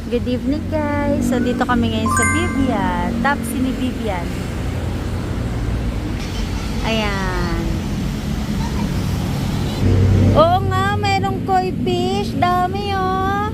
Good evening guys. So dito kami ngayon sa Vivian. Tapsi ni Vivian. Ayan. Oo nga, mayroong koi fish. Dami oh.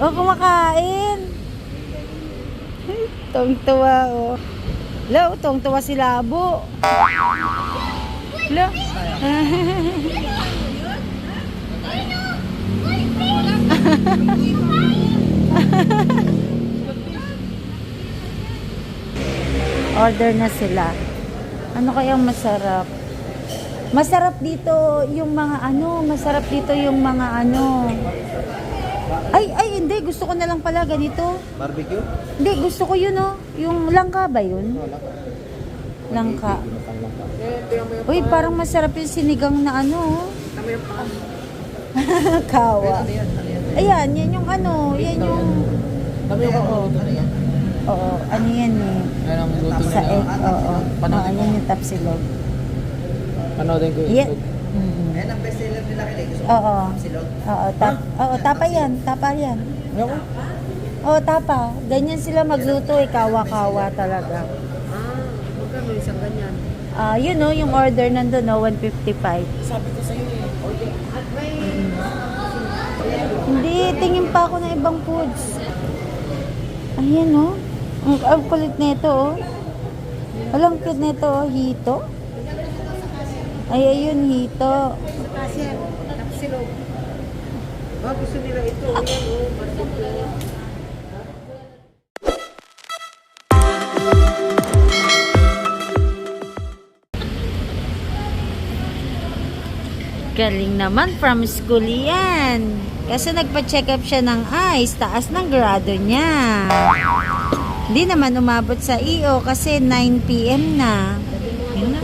Oh, kumakain. Tong-tuwa oh. Lo, tong-tuwa si Labo. Lo. Order na sila. Ano kayang masarap? Masarap dito yung mga ano, masarap dito yung mga ano. Ay, hindi. Gusto ko na lang pala ganito. Barbecue? Hindi, gusto ko yun oh. Yung langka ba yun? Langka. Uy, parang masarap yung sinigang na ano. Kawa. Ayan, yan yung ano. Yan yung... Oo, ano yan eh. Sa egg, oo. Oo, yan yung tapsilog. Panoodin ko Yeah. Ayan ang bestseller nila kilig. Oo. Silog. Oo, tapa yan. Tapa yan. Oo, tapa. Ganyan sila magluto eh. Kawa-kawa talaga. Magkano isang ganyan? Yun oh, yung order nandun no, 155. Sabi ko sa'yo eh. Hindi, tingin pa ako ng ibang foods. Ayan oh. Ang kulit nito oh. Walang cute nito oh, hito. Ay, ayun, hito. Kasi, tapsilog. Gusto nila ito. Ayan, barbecue. Galing naman from school yan. Kasi nagpa-check up siya ng eyes, taas ng grado niya. Hindi naman umabot sa EO kasi 9 PM na. Yun na.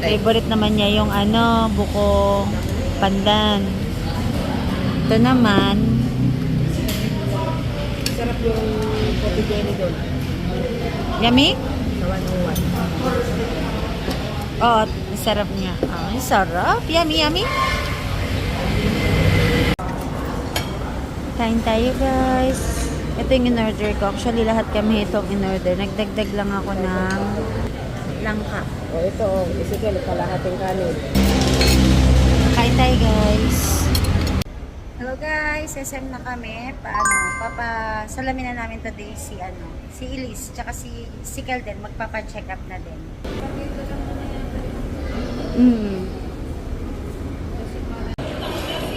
Favorite naman niya yung ano, buko pandan. Ito naman. Sarap yung coffee jelly doon. Yummy? Sa 101. Oo, sarap niya. Ay, sarap. Yummy, yummy. Kain tayo guys. Ito yung in-order ko. Actually, lahat kami itong in-order. Nagdagdag lang ako ng langka. O ito, isigal, kalahating kanin. Kain tayo guys. Hello guys, SM na kami. Papasalamin na namin today si Elise, tsaka si Kelden, magpapa-check up na din.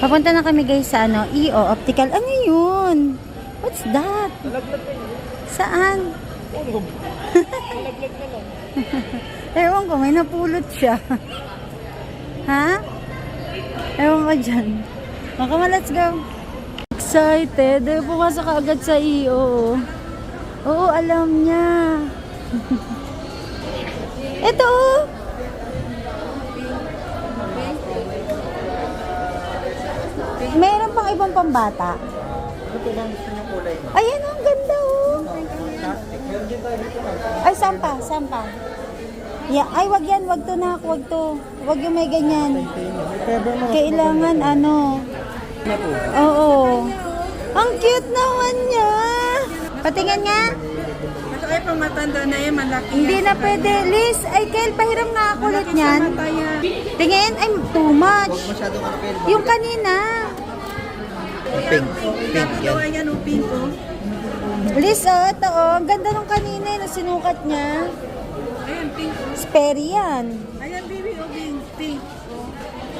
Papunta na kami guys sa EO Optical. Ano yun? What's that? Saan? Ewan ko, may napulot siya. Ha? Ewan ko dyan. Come on, let's go. Excited. Pumasok ka agad sa EO. Oo, alam niya. Ito oh. Meron pang ibang pambata. Ano po bang gusto niyong kulay? Ayan, ang ganda oh. Plastic. Meron din tayo dito. Ay, sampa. Yeah, ay, wag yan. Wag to na. Wag to. Wag yung may ganyan. Kailangan ano. Oo. Ang cute naman niya. Patingin nga. Ito ay pang matanda na yan, malaki. Hindi na pwede. Liz, ay Kel, pahiram nga ako ulit niyan. Tingin, ay too much. Huwag masyadong ano kayo. Yung kanina. Pink. Pink yan. Ayan, pink oh. Liz, oh, ito oh. Ang ganda nung kanina na sinukat niya. Ayan, pink. Sperry yan. Ayan, baby, oh, pink. Oh.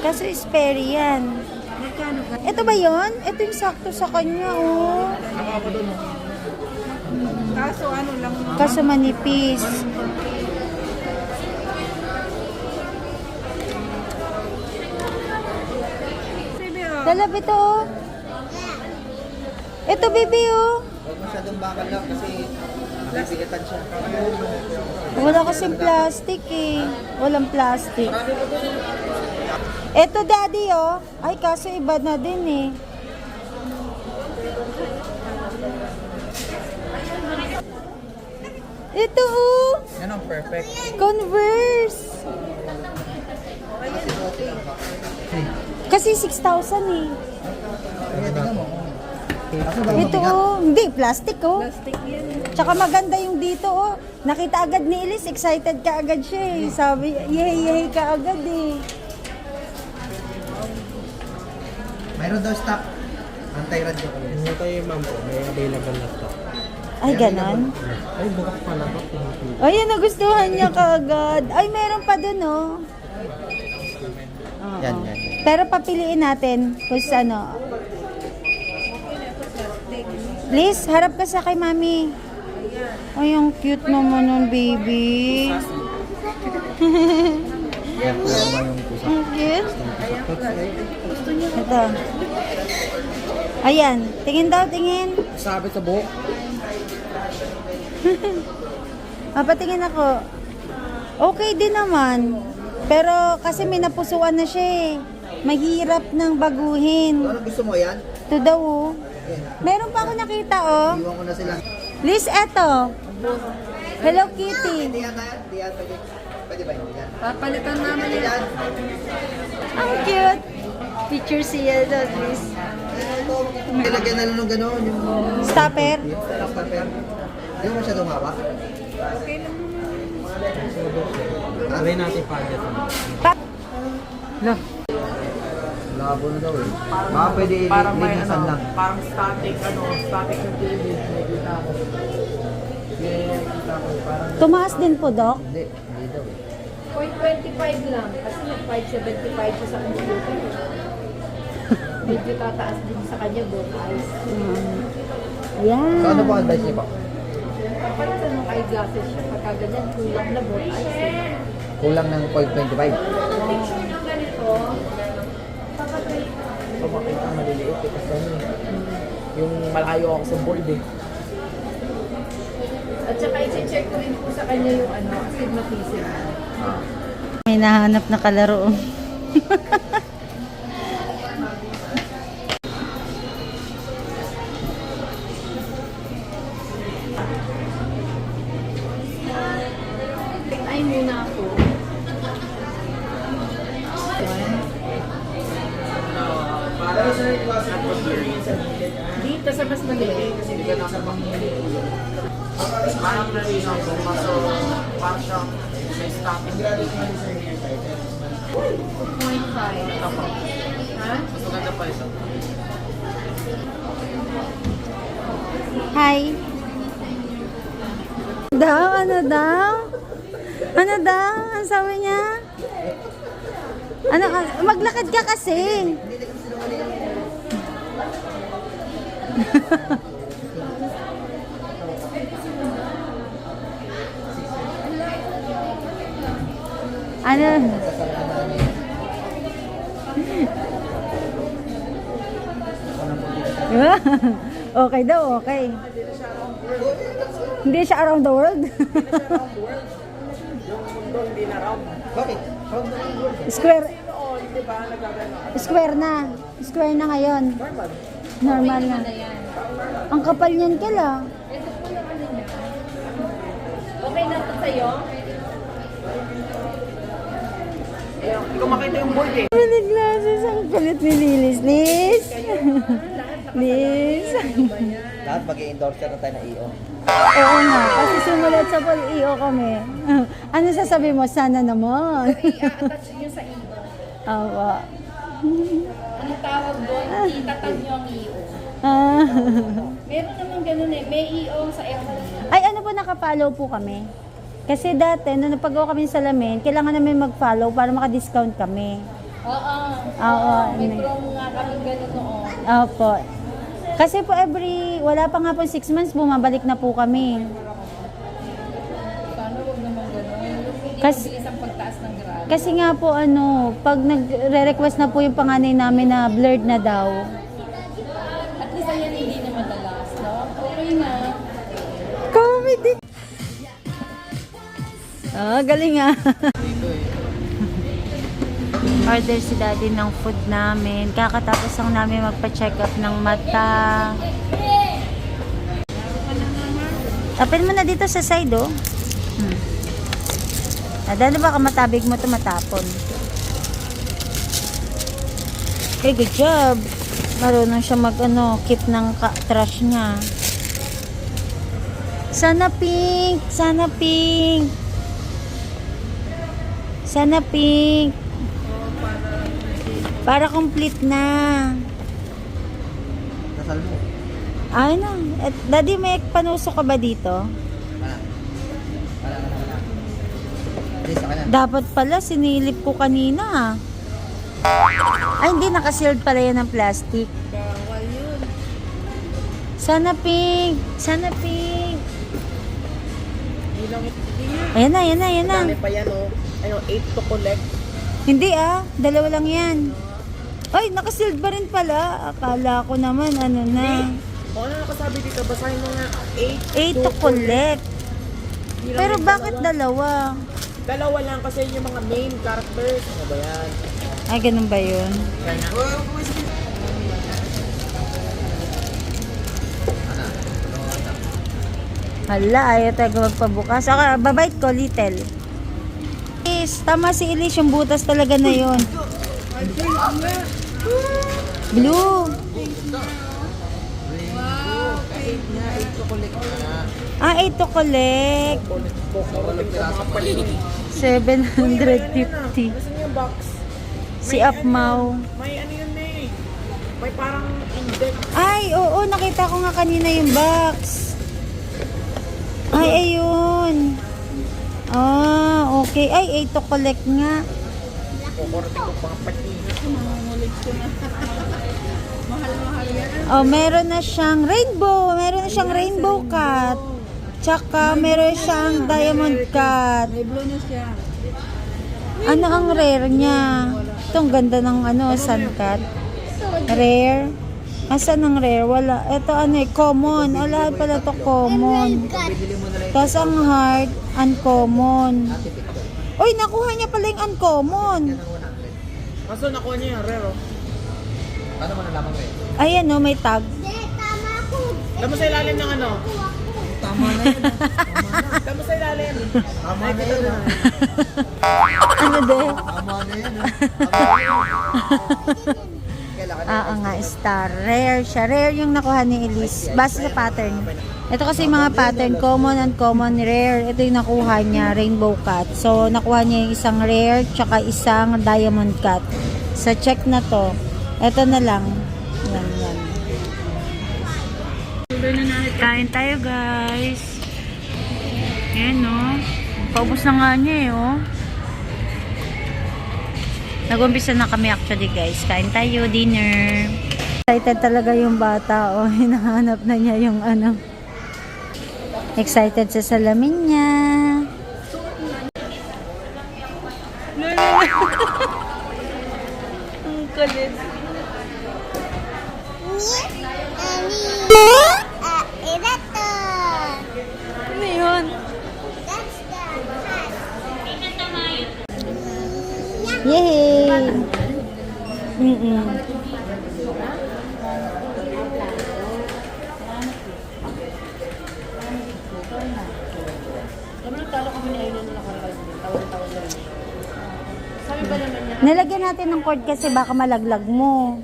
Kaso sperry yan. Magkano ka? Ito ba yon? Ito yung sakto sa kanya, oh. Kaso ano lang. Kaso manipis. Baby, oh. Dalab ito, oh. Ito, baby, oh. Huwag masyadong bakal lang kasi mabibigatan siya. Wala kasing plastic, eh. Walang plastic. Ito, daddy, oh. Ay, kaso iba na din, eh. Ito, oh. Yan ang perfect. Converse. Kasi okay lang. Kasi 6,000 eh. Kaya tingnan mo. Kaso daw Ito mabigat. oh, hindi, plastic oh. Plastic yan. Tsaka maganda yung dito oh. Nakita agad ni Elise, excited ka agad siya eh. Sabi, yehey ka agad eh. Mayroon daw stock. Anti-radio ko. Hindi kayo ma'am po, may available na stock. Ay, ganon. Ay, bukas pala ba? Ay, nagustuhan niya kaagad. Ay, meron pa dun oh. Oo. Yan. Pero papiliin natin kung ano. Liz, harap ka sa kay mami. Ay, ang cute naman nun, baby. Yan, kuha mo yung pusa. Ang cute. Ito. Ayan, tingin daw, tingin. Sabi sa buhok. Papatingin ako. Okay din naman. Pero kasi may napusuan na siya eh. Mahirap nang baguhin. Ano gusto mo yan? Ito daw oh. Meron pa ako nakita oh. Iwan ko na sila. Liz, eto. Hello Kitty. Hindi yan tayo. Hindi yan. Pwede ba yun? Yan. Papalitan namin yan. Ang cute. Picture siya doon, Liz. Nilagyan na lang ng gano'n. Yung Stopper. stopper. Hindi mo masyadong hawak. Try natin budget. No. Labo na daw eh. Baka pwede Parang may linisan lang. parang static yung pyramid. Nakikita ko. Nakikita ko, parang Tumaas din po, Doc. Hindi daw eh. 0.25 lang. Kasi nag-575 siya sa computer. Medyo tataas din sa kanya, both eyes. Ayan. So ano po advice niyo po? Para sa mga eyeglasses siya, pagka ganyan, kulang na both eyes. Kulang ng 0.25. Picture ng ganito, so, makita maliliit eh. Kasi ano eh. Yung malayo ako sa board eh. at saka i-check ko rin po sa kanya yung astigmatism. May nahanap na kalaro. Ay muna ako. Dito sa mas maliit. Parang nalinaw ko. Kaso parang siyang may stopping. 0.5. Ha? Mas maganda pa ito. Hi. Daw, ano daw? Ano daw? Ang sabi niya? Ano, maglakad ka kasi. Ano? Okay daw, okay. Hindi siya around the world. Bakit? Square. Square na. Square na ngayon. Normal na. Ang kapal niyan kala. Okay na ito sa'yo? Hindi ko makita yung board eh. Mali glasses. Ang kulit ni Lilis. Liz. Liz. Lahat mag-i-endorser na tayo ng EO. Oo nga. Kasi sumulat sa pag-iyo kami. Ano sasabi mo? Sana naman. I-attach nyo sa iyo. Awa. Ang tawag doon, itatag nyo ang iyo. Ah. Meron naman ganun eh. May iyo sa FB. Ay, ano po, nakapollow po kami. Kasi dati, nung napagawa kami ng salamin, kailangan namin mag-follow para maka-discount kami. Oo. Oo. May promo nga kami ganun noon. Opo. Kasi po wala pa nga po 6 months, bumabalik na po kami. Sana huwag naman ganun. Hindi Kasi- mabilis ang pagtaas ng grado. Kasi nga po pag nagre-request na po yung panganay namin na blurred na daw. At least ayan hindi na madalas, no? Okay na. Comedy! Galing ah. Order si daddy ng food namin. Kakatapos lang namin magpa-check up ng mata. Tapin mo na dito sa side, oh. Dahil baka matabig mo ito matapon. Good job. Marunong siya keep ng trash niya. Sana pink. Sana pink. Sana pink. Para complete na. Dasal mo. Ay na. Daddy, may panuso ka ba dito? Wala. Hindi, sa kanan. Dapat pala, sinilip ko kanina. Ay, hindi. Nakasealed pala yan ng plastic. Bawal yun. Sana pink. Sana pink. Ilang ito. Ayan na, ayan na, ayan na. Dami pa yan, oh. Ano, 8 to collect. Hindi dalawa lang yan. Ay, nakasealed pa rin pala. Akala ko naman, ano na. O, ano nakasabi dito? Basahin mo nga. 8 to collect. Hindi lang Pero yung bakit dalawa? Dalawa lang kasi yung mga main characters. Ano ba yan? Ay, ganun ba yun? Kaya nga. Hala, ayaw tayo magpabukas. Saka, babait ko, little. Yes, tama si Elise, yung butas talaga na yun. Blue. Ah, 8 to collect. Nasaan 750. yung box? Si Apmau. May ano yun eh. May parang index. Ay, oo, nakita ko nga kanina yung box. Ay, ayun. Ah, okay. Ay, 8 to collect nga. Kukurting ko pang pati. Oh, meron na siyang rainbow. Meron na siyang rainbow cut. Tsaka meron siyang diamond cut. May blue na siya. Ano ang rare niya? Itong ganda ng sun cut. Rare. Asan ang rare? Wala. Ito common. O, lahat pala to common. Bibili mo na lang Tapos ang heart, uncommon. Uy, nakuha niya pala yung uncommon. ng 100. Kaso nakuha niya yung rare, oh. Paano mo nalaman mo eh? Ayan, no, may tag. Alam mo sa ilalim ng ano? Tama na yun. Alam mo sa ilalim. Tama na yun. Ano de? Tama na yun. Kailangan Nga, star. Rare siya. Rare yung nakuha ni Elise. Base sa pattern. Ito kasi yung mga pattern, common, uncommon, rare. Ito yung nakuha niya, rainbow cut. So, nakuha niya yung isang rare, tsaka isang diamond cut. Sa check na to, ito na lang. Yan, yan. Kain tayo, guys. Ayan, no. Paubos na nga niya, oh. Nag-umpisa na kami actually, guys. Kain tayo, dinner. Excited talaga yung bata, oh. Hinahanap na niya yung excited sa salamin niya. Ang kulit. Ano yun? Yay! Nalagyan natin ng cord kasi baka malaglag mo.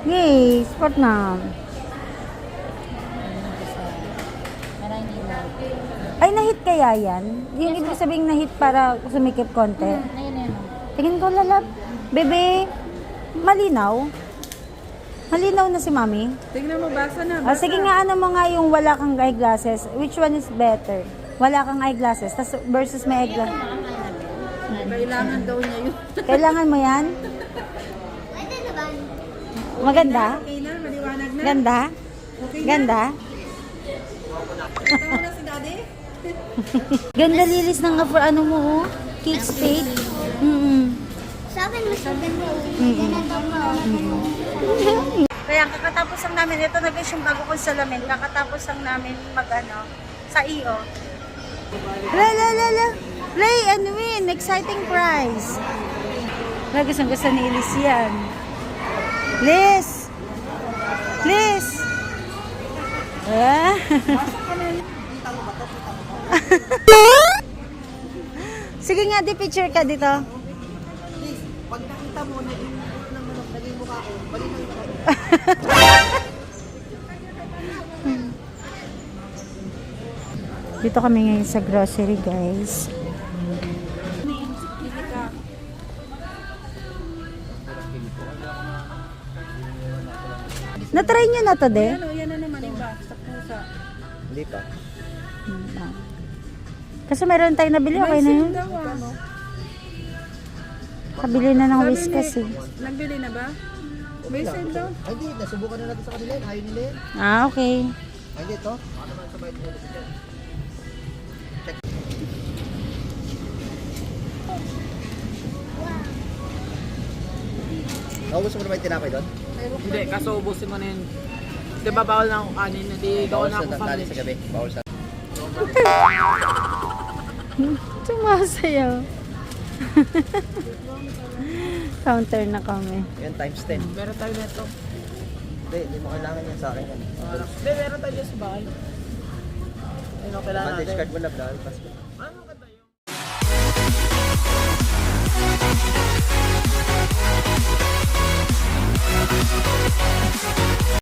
Yay! Sport na. Ay, na-hit kaya yan? Yung ibig sabihin na-hit para sumikip konti? Tingin ko lalab. Bebe, malinaw? Malinaw na si mami? Tignan mo, basa na. Sige nga, ano mo nga yung wala kang eyeglasses? Which one is better? Wala kang eyeglasses versus may eyeglasses? Kailangan daw niya yun. Kailangan mo yan? Maganda? Okay na, maliwanag na. Ganda? Okay na. Ganda? Ito mo na si daddy. Ganda lilis ng ano mo, oh. Kate Spade. Sabi mo, ganito mo. Kaya kakatapos lang namin, ito na guys yung bago kong salamin, kakatapos lang namin sa iyo. La. Play and win, exciting prize. Gusto ni Liz yan. Liz! Ah. Sige nga, di picture ka dito. Please, pag nakita mo, naging mukha ko, balik na yung Dito kami ngayon sa grocery, guys. Na-try nyo na to, de? Yan na naman iba, sa pusa. Hindi pa. Kasi meron tayong nabili, okay na yun. Kabili na ng Whiskas eh. Nagbili na ba? May sale daw? Ay, hindi. Nasubukan na natin sa kanila yun. Ayaw nila yun. Ah, okay. Ay, hindi ito. Baka naman sabay ito ulit dyan. Check. Naubos mo na ba yung tinapay doon? Hindi, kaso ubusin mo na yun. Di ba bawal na ako kanin? Hindi, Bawal gawin na sa ako tali sa sandwich. gabi. Bawal sa... Sumasayaw. Counter na kami. Yan, times 10. Meron tayo nito. Hindi mo kailangan yan sa akin. Yan. Hindi, meron tayo dyan sa bahay. Ayun, kailangan natin. Discard mo lang dahil pasko. Ano